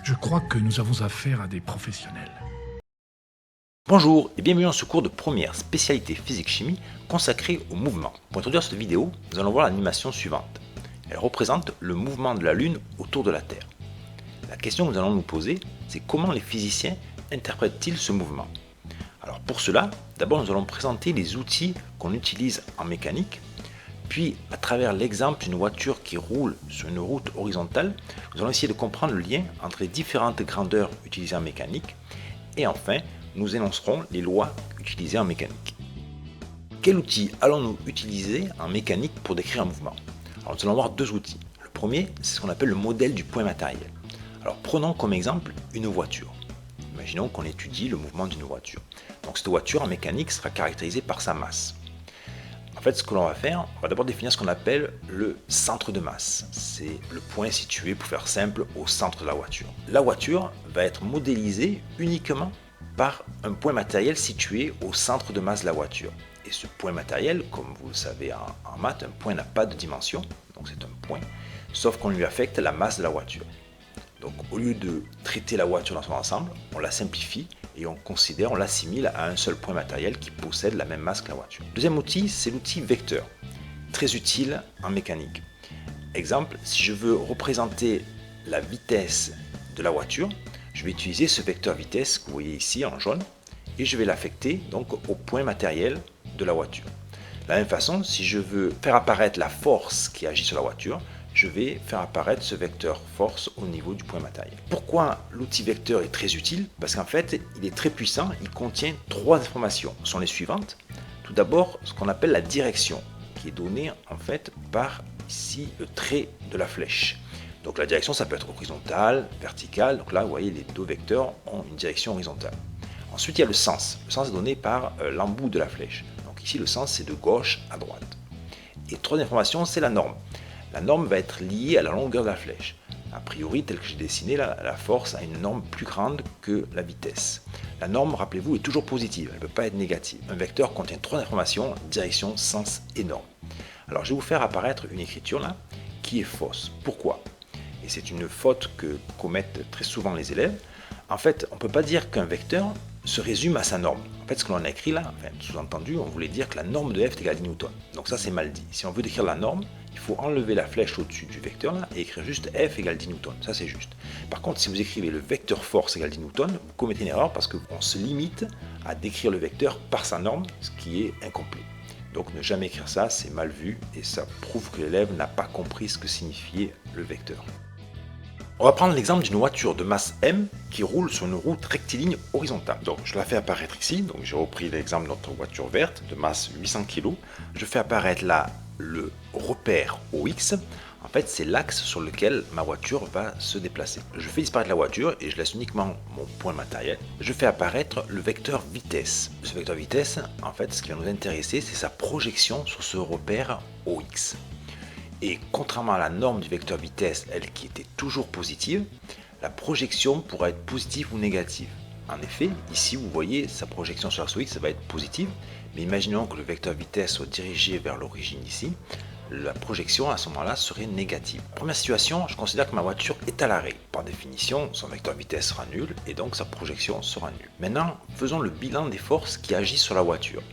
Je crois que nous avons affaire à des professionnels. Bonjour et bienvenue dans ce cours de première spécialité physique-chimie consacré au mouvement. Pour introduire cette vidéo, nous allons voir l'animation suivante. Elle représente le mouvement de la Lune autour de la Terre. La question que nous allons nous poser, c'est comment les physiciens interprètent-ils ce mouvement? Alors pour cela, d'abord nous allons présenter les outils qu'on utilise en mécanique, puis à travers l'exemple d'une voiture qui roule sur une route horizontale, nous allons essayer de comprendre le lien entre les différentes grandeurs utilisées en mécanique, et enfin, nous énoncerons les lois utilisées en mécanique. Quel outil allons-nous utiliser en mécanique pour décrire un mouvement? Alors nous allons voir deux outils. Le premier, c'est ce qu'on appelle le modèle du point matériel. Alors prenons comme exemple une voiture. Imaginons qu'on étudie le mouvement d'une voiture. Donc cette voiture en mécanique sera caractérisée par sa masse. En fait, ce que l'on va faire, on va d'abord définir ce qu'on appelle le centre de masse. C'est le point situé, pour faire simple, au centre de la voiture. La voiture va être modélisée uniquement par un point matériel situé au centre de masse de la voiture. Et ce point matériel, comme vous le savez en maths, un point n'a pas de dimension, donc c'est un point, sauf qu'on lui affecte la masse de la voiture. Donc au lieu de traiter la voiture dans son ensemble, on la simplifie et on l'assimile à un seul point matériel qui possède la même masse que la voiture. Deuxième outil, c'est l'outil vecteur, très utile en mécanique. Exemple, si je veux représenter la vitesse de la voiture, je vais utiliser ce vecteur vitesse que vous voyez ici en jaune et je vais l'affecter donc au point matériel de la voiture. De la même façon, si je veux faire apparaître la force qui agit sur la voiture, je vais faire apparaître ce vecteur force au niveau du point matériel. Pourquoi l'outil vecteur est très utile? Parce qu'en fait, il est très puissant, il contient trois informations. Ce sont les suivantes. Tout d'abord, ce qu'on appelle la direction, qui est donnée en fait par ici le trait de la flèche. Donc la direction, ça peut être horizontale, verticale. Donc là, vous voyez, les deux vecteurs ont une direction horizontale. Ensuite, il y a le sens. Le sens est donné par l'embout de la flèche. Donc ici, le sens, c'est de gauche à droite. Et troisième information, c'est la norme. La norme va être liée à la longueur de la flèche. A priori, tel que j'ai dessiné, la force a une norme plus grande que la vitesse. La norme, rappelez-vous, est toujours positive, elle ne peut pas être négative. Un vecteur contient trois informations, direction, sens et norme. Alors, je vais vous faire apparaître une écriture là, qui est fausse. Pourquoi? Et c'est une faute que commettent très souvent les élèves. En fait, on ne peut pas dire qu'un vecteur se résume à sa norme. En fait, ce que l'on a écrit là, enfin, sous-entendu, on voulait dire que la norme de f est égale à 10 newtons. Donc ça, c'est mal dit. Si on veut décrire la norme, il faut enlever la flèche au-dessus du vecteur là et écrire juste f égale 10 newtons. Ça, c'est juste. Par contre, si vous écrivez le vecteur force égale 10 newtons, vous commettez une erreur parce qu'on se limite à décrire le vecteur par sa norme, ce qui est incomplet. Donc ne jamais écrire ça, c'est mal vu et ça prouve que l'élève n'a pas compris ce que signifiait le vecteur. On va prendre l'exemple d'une voiture de masse M qui roule sur une route rectiligne horizontale. Donc je la fais apparaître ici, donc j'ai repris l'exemple de notre voiture verte de masse 800 kg. Je fais apparaître là le repère OX. En fait, c'est l'axe sur lequel ma voiture va se déplacer. Je fais disparaître la voiture et je laisse uniquement mon point matériel. Je fais apparaître le vecteur vitesse. Ce vecteur vitesse, en fait, ce qui va nous intéresser, c'est sa projection sur ce repère OX. Et contrairement à la norme du vecteur vitesse, elle qui était toujours positive, la projection pourra être positive ou négative. En effet, ici vous voyez sa projection sur l'axe OX, ça va être positive, mais imaginons que le vecteur vitesse soit dirigé vers l'origine ici, la projection à ce moment-là serait négative. Première situation, je considère que ma voiture est à l'arrêt. Par définition, son vecteur vitesse sera nul et donc sa projection sera nulle. Maintenant, faisons le bilan des forces qui agissent sur la voiture.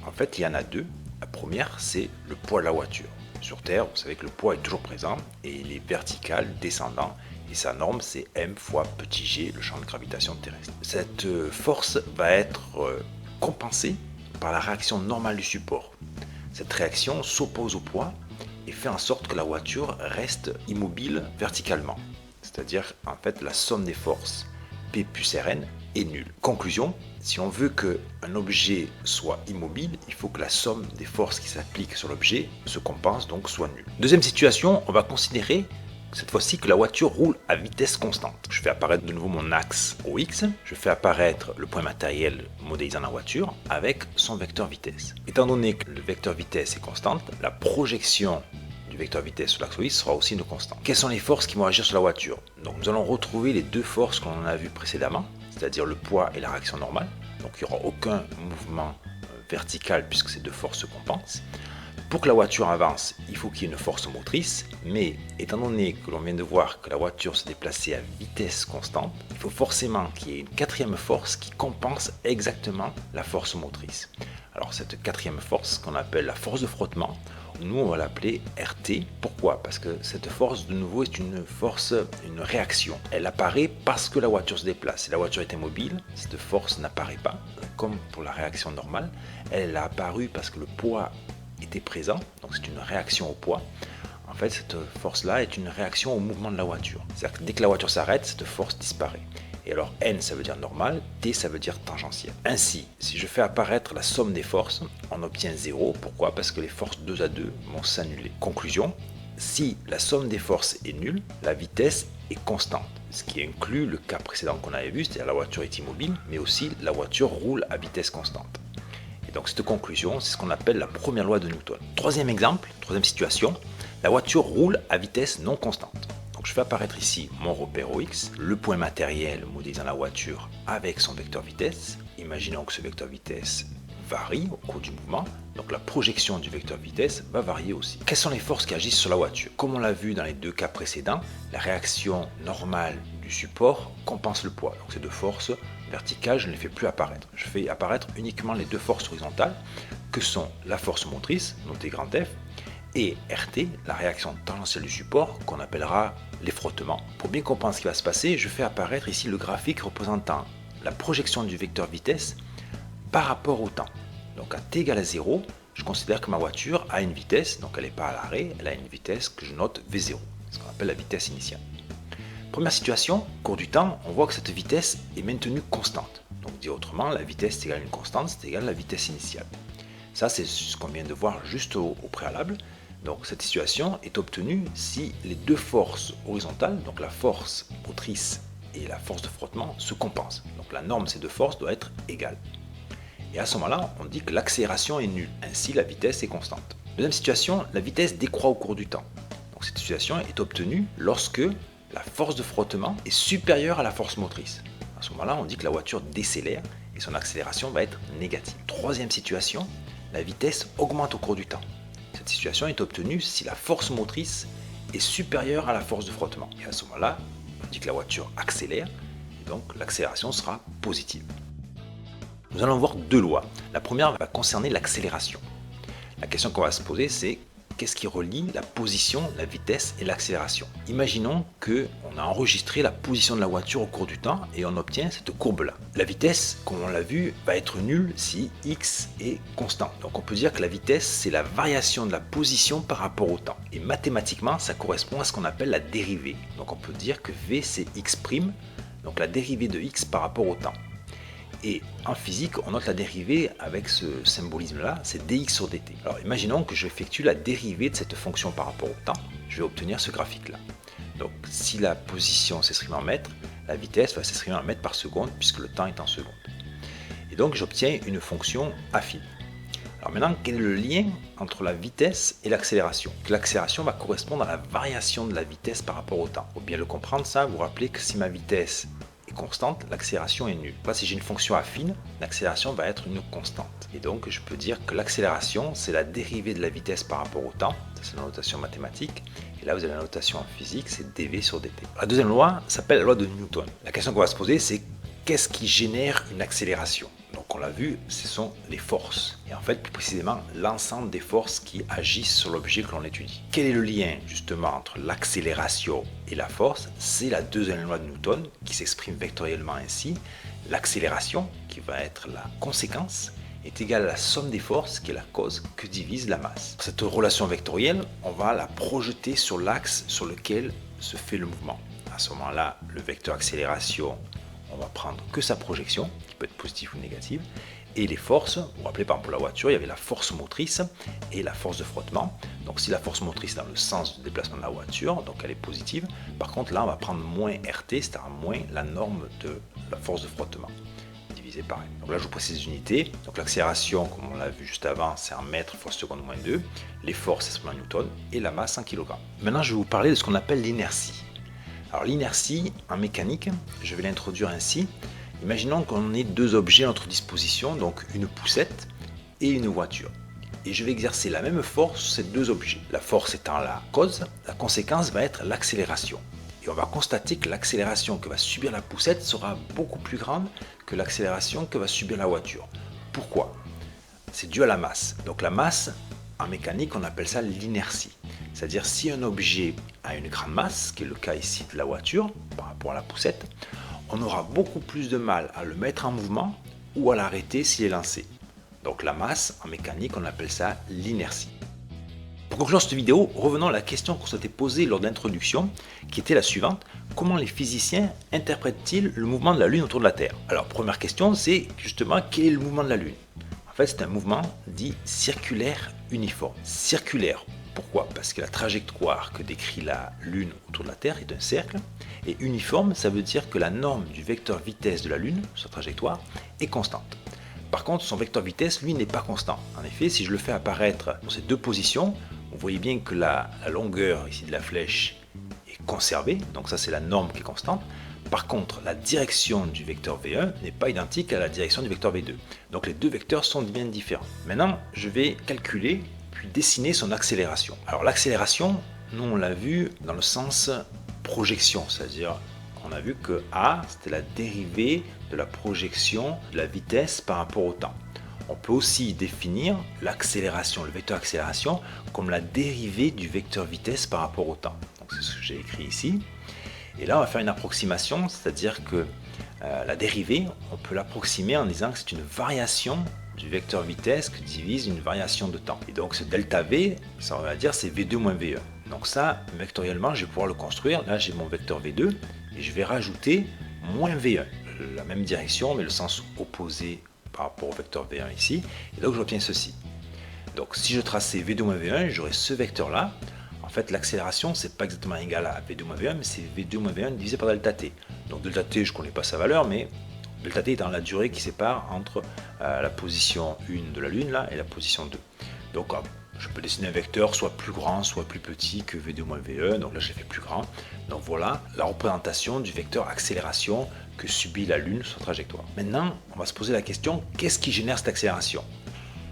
En fait, il y en a deux. La première, c'est le poids de la voiture. Sur Terre, vous savez que le poids est toujours présent et il est vertical, descendant, et sa norme c'est m fois petit g, le champ de gravitation terrestre. Cette force va être compensée par la réaction normale du support. Cette réaction s'oppose au poids et fait en sorte que la voiture reste immobile verticalement. C'est-à-dire en fait la somme des forces P plus Rn est nulle. Conclusion, si on veut qu'un objet soit immobile, il faut que la somme des forces qui s'appliquent sur l'objet se compense, donc soit nulle. Deuxième situation, on va considérer cette fois-ci que la voiture roule à vitesse constante. Je fais apparaître de nouveau mon axe OX, je fais apparaître le point matériel modélisant la voiture avec son vecteur vitesse. Étant donné que le vecteur vitesse est constante, la projection du vecteur vitesse sur l'axe OX sera aussi une constante. Quelles sont les forces qui vont agir sur la voiture? Donc nous allons retrouver les deux forces que l'on a vues précédemment, c'est-à-dire le poids et la réaction normale. Donc il n'y aura aucun mouvement vertical puisque ces deux forces se compensent. Pour que la voiture avance, il faut qu'il y ait une force motrice, mais étant donné que l'on vient de voir que la voiture se déplaçait à vitesse constante, il faut forcément qu'il y ait une quatrième force qui compense exactement la force motrice. Alors cette quatrième force, qu'on appelle la force de frottement, nous on va l'appeler RT. Pourquoi? Parce que cette force, de nouveau, est une force, une réaction. Elle apparaît parce que la voiture se déplace. Si la voiture est immobile, cette force n'apparaît pas, comme pour la réaction normale. Elle a apparu parce que le poids était présent, donc c'est une réaction au poids. En fait, cette force-là est une réaction au mouvement de la voiture. C'est-à-dire que dès que la voiture s'arrête, cette force disparaît. Et alors N, ça veut dire normal, T, ça veut dire tangentiel. Ainsi, si je fais apparaître la somme des forces, on obtient 0. Pourquoi? Parce que les forces 2 à 2 vont s'annuler. Conclusion, si la somme des forces est nulle, la vitesse est constante. Ce qui inclut le cas précédent qu'on avait vu, c'est-à-dire la voiture est immobile, mais aussi la voiture roule à vitesse constante. Et donc cette conclusion, c'est ce qu'on appelle la première loi de Newton. Troisième exemple, troisième situation, la voiture roule à vitesse non constante. Donc je fais apparaître ici mon repère OX, le point matériel modélisant la voiture avec son vecteur vitesse. Imaginons que ce vecteur vitesse varie au cours du mouvement, donc la projection du vecteur vitesse va varier aussi. Quelles sont les forces qui agissent sur la voiture? Comme on l'a vu dans les deux cas précédents, la réaction normale du support compense le poids. Donc ces deux forces verticales, je ne les fais plus apparaître. Je fais apparaître uniquement les deux forces horizontales, que sont la force motrice, notée grand F, et RT, la réaction tangentielle du support, qu'on appellera les frottements. Pour bien comprendre ce qui va se passer, je fais apparaître ici le graphique représentant la projection du vecteur vitesse par rapport au temps. Donc à t égale à 0, je considère que ma voiture a une vitesse, donc elle n'est pas à l'arrêt, elle a une vitesse que je note V0, ce qu'on appelle la vitesse initiale. Première situation, au cours du temps, on voit que cette vitesse est maintenue constante. Donc dit autrement, la vitesse égale à une constante, c'est égal à la vitesse initiale. Ça, c'est ce qu'on vient de voir juste au préalable. Donc cette situation est obtenue si les deux forces horizontales, donc la force motrice et la force de frottement, se compensent. Donc la norme de ces deux forces doit être égale. Et à ce moment-là, on dit que l'accélération est nulle, ainsi la vitesse est constante. Deuxième situation, la vitesse décroît au cours du temps. Donc cette situation est obtenue lorsque la force de frottement est supérieure à la force motrice. À ce moment-là, on dit que la voiture décélère et son accélération va être négative. Troisième situation, la vitesse augmente au cours du temps. Cette situation est obtenue si la force motrice est supérieure à la force de frottement. Et à ce moment-là, on dit que la voiture accélère, et donc l'accélération sera positive. Nous allons voir deux lois. La première va concerner l'accélération. La question qu'on va se poser, c'est qu'est-ce qui relie la position, la vitesse et l'accélération? Imaginons qu'on a enregistré la position de la voiture au cours du temps et on obtient cette courbe-là. La vitesse, comme on l'a vu, va être nulle si x est constant. Donc on peut dire que la vitesse, c'est la variation de la position par rapport au temps. Et mathématiquement, ça correspond à ce qu'on appelle la dérivée. Donc on peut dire que v, c'est x', donc la dérivée de x par rapport au temps. Et en physique, on note la dérivée avec ce symbolisme-là, c'est dx sur dt. Alors imaginons que j'effectue la dérivée de cette fonction par rapport au temps, je vais obtenir ce graphique-là. Donc si la position s'exprime en mètres, la vitesse va s'exprimer en mètres par seconde puisque le temps est en secondes. Et donc j'obtiens une fonction affine. Alors maintenant, quel est le lien entre la vitesse et l'accélération? L'accélération va correspondre à la variation de la vitesse par rapport au temps. Pour bien le comprendre, ça, vous vous rappelez que si ma vitesse constante, l'accélération est nulle. Là, si j'ai une fonction affine, l'accélération va être une constante. Et donc, je peux dire que l'accélération, c'est la dérivée de la vitesse par rapport au temps. Ça, c'est la notation mathématique. Et là, vous avez la notation en physique, c'est dv sur dt. La deuxième loi s'appelle la loi de Newton. La question qu'on va se poser, c'est qu'est-ce qui génère une accélération? Donc, on l'a vu, ce sont les forces. Et en fait, plus précisément, l'ensemble des forces qui agissent sur l'objet que l'on étudie. Quel est le lien, justement, entre l'accélération et la force? C'est la deuxième loi de Newton qui s'exprime vectoriellement ainsi. L'accélération, qui va être la conséquence, est égale à la somme des forces, qui est la cause, que divise la masse. Cette relation vectorielle, on va la projeter sur l'axe sur lequel se fait le mouvement. À ce moment-là, le vecteur accélération, on va prendre que sa projection, qui peut être positive ou négative, et les forces, vous vous rappelez par exemple pour la voiture, il y avait la force motrice et la force de frottement. Donc si la force motrice est dans le sens du déplacement de la voiture, donc elle est positive, par contre là on va prendre moins RT, c'est-à-dire moins la norme de la force de frottement, divisé par n. Donc là je vous précise les unités, donc l'accélération, comme on l'a vu juste avant, c'est en mètres fois seconde moins 2, les forces c'est en newton, et la masse en kg. Maintenant je vais vous parler de ce qu'on appelle l'inertie. Alors l'inertie, en mécanique, je vais l'introduire ainsi. Imaginons qu'on ait deux objets à notre disposition, donc une poussette et une voiture. et je vais exercer la même force sur ces deux objets. La force étant la cause, la conséquence va être l'accélération. Et on va constater que l'accélération que va subir la poussette sera beaucoup plus grande que l'accélération que va subir la voiture. Pourquoi? C'est dû à la masse. Donc la masse, en mécanique, on appelle ça l'inertie. C'est-à-dire si un objet a une grande masse, qui est le cas ici de la voiture, par rapport à la poussette, on aura beaucoup plus de mal à le mettre en mouvement ou à l'arrêter s'il est lancé. Donc la masse, en mécanique, on appelle ça l'inertie. Pour conclure cette vidéo, revenons à la question qu'on s'était posée lors de l'introduction, qui était la suivante. Comment les physiciens interprètent-ils le mouvement de la Lune autour de la Terre? Alors, première question, c'est justement quel est le mouvement de la Lune? En fait, c'est un mouvement dit circulaire uniforme. Circulaire, pourquoi? Parce que la trajectoire que décrit la Lune autour de la Terre est un cercle. Et uniforme, ça veut dire que la norme du vecteur vitesse de la Lune, sa trajectoire, est constante. Par contre, son vecteur vitesse, lui, n'est pas constant. En effet, si je le fais apparaître dans ces deux positions, vous voyez bien que la longueur ici de la flèche est conservée, donc ça c'est la norme qui est constante. Par contre, la direction du vecteur V1 n'est pas identique à la direction du vecteur V2. Donc les deux vecteurs sont bien différents. Maintenant, je vais calculer puis dessiner son accélération. Alors l'accélération, nous on l'a vu dans le sens projection, c'est-à-dire on a vu que A, c'était la dérivée de la projection de la vitesse par rapport au temps. On peut aussi définir l'accélération, le vecteur accélération, comme la dérivée du vecteur vitesse par rapport au temps. Donc c'est ce que j'ai écrit ici. Et là, on va faire une approximation, c'est-à-dire que la dérivée, on peut l'approximer en disant que c'est une variation du vecteur vitesse que divise une variation de temps. Et donc ce delta V, ça on va dire c'est V2 moins V1. Donc ça, vectoriellement, je vais pouvoir le construire. Là, j'ai mon vecteur V2 et je vais rajouter moins V1. La même direction, mais le sens opposé par rapport au vecteur V1 ici. Et donc, j'obtiens ceci. Donc, si je traçais V2 moins V1, j'aurais ce vecteur-là. En fait, l'accélération, c'est pas exactement égal à V2 moins V1, mais c'est V2 moins V1 divisé par delta T. Donc, delta T, je ne connais pas sa valeur, mais delta T étant la durée qui sépare entre la position 1 de la Lune là, et la position 2. Donc, je peux dessiner un vecteur soit plus grand, soit plus petit que V2 moins V1. Donc là, j'ai fait plus grand. Donc voilà la représentation du vecteur accélération que subit la Lune sur sa trajectoire. Maintenant, on va se poser la question, qu'est-ce qui génère cette accélération?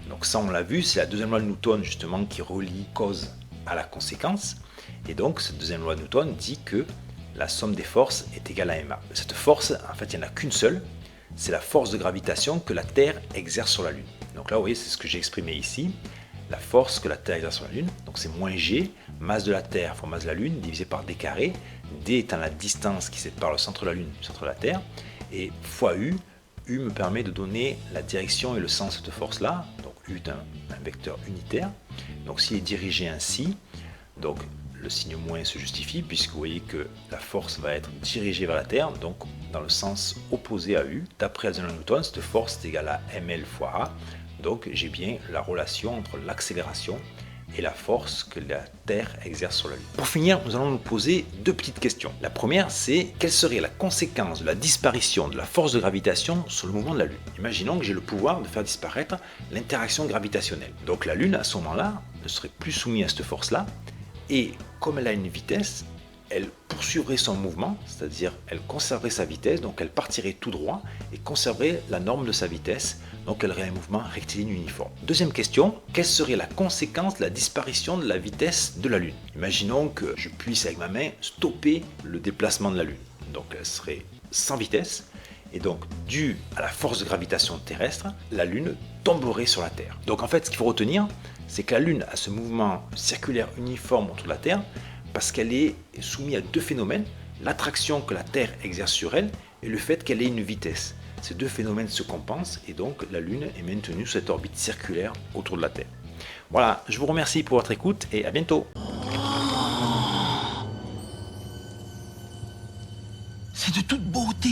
Donc ça, on l'a vu, c'est la deuxième loi de Newton justement qui relie cause à la conséquence. Et donc, cette deuxième loi de Newton dit que la somme des forces est égale à ma. Cette force, en fait, il n'y en a qu'une seule. C'est la force de gravitation que la Terre exerce sur la Lune. Donc là, vous voyez, c'est ce que j'ai exprimé ici. La force que la Terre exerce sur la Lune, donc c'est moins G, masse de la Terre fois masse de la Lune, divisé par D carré, D étant la distance qui sépare le centre de la Lune du centre de la Terre, et fois U, U me permet de donner la direction et le sens de cette force-là, donc U est un vecteur unitaire, donc s'il est dirigé ainsi, donc le signe moins se justifie, puisque vous voyez que la force va être dirigée vers la Terre, donc dans le sens opposé à U. D'après la deuxième loi de Newton, cette force est égale à ml fois A. Donc j'ai bien la relation entre l'accélération et la force que la Terre exerce sur la Lune. Pour finir, nous allons nous poser deux petites questions. La première, c'est quelle serait la conséquence de la disparition de la force de gravitation sur le mouvement de la Lune? Imaginons que j'ai le pouvoir de faire disparaître l'interaction gravitationnelle. Donc la Lune, à ce moment-là, ne serait plus soumise à cette force-là, et comme elle a une vitesse, elle poursuivrait son mouvement, c'est-à-dire elle conserverait sa vitesse, donc elle partirait tout droit et conserverait la norme de sa vitesse, donc elle aurait un mouvement rectiligne uniforme. Deuxième question, quelle serait la conséquence de la disparition de la vitesse de la Lune? Imaginons que je puisse avec ma main stopper le déplacement de la Lune, donc elle serait sans vitesse, et donc dû à la force de gravitation terrestre, la Lune tomberait sur la Terre. Donc en fait, ce qu'il faut retenir, c'est que la Lune a ce mouvement circulaire uniforme autour de la Terre, parce qu'elle est soumise à deux phénomènes, l'attraction que la Terre exerce sur elle et le fait qu'elle ait une vitesse. Ces deux phénomènes se compensent et donc la Lune est maintenue sur cette orbite circulaire autour de la Terre. Voilà, je vous remercie pour votre écoute et à bientôt. C'est de toute beauté.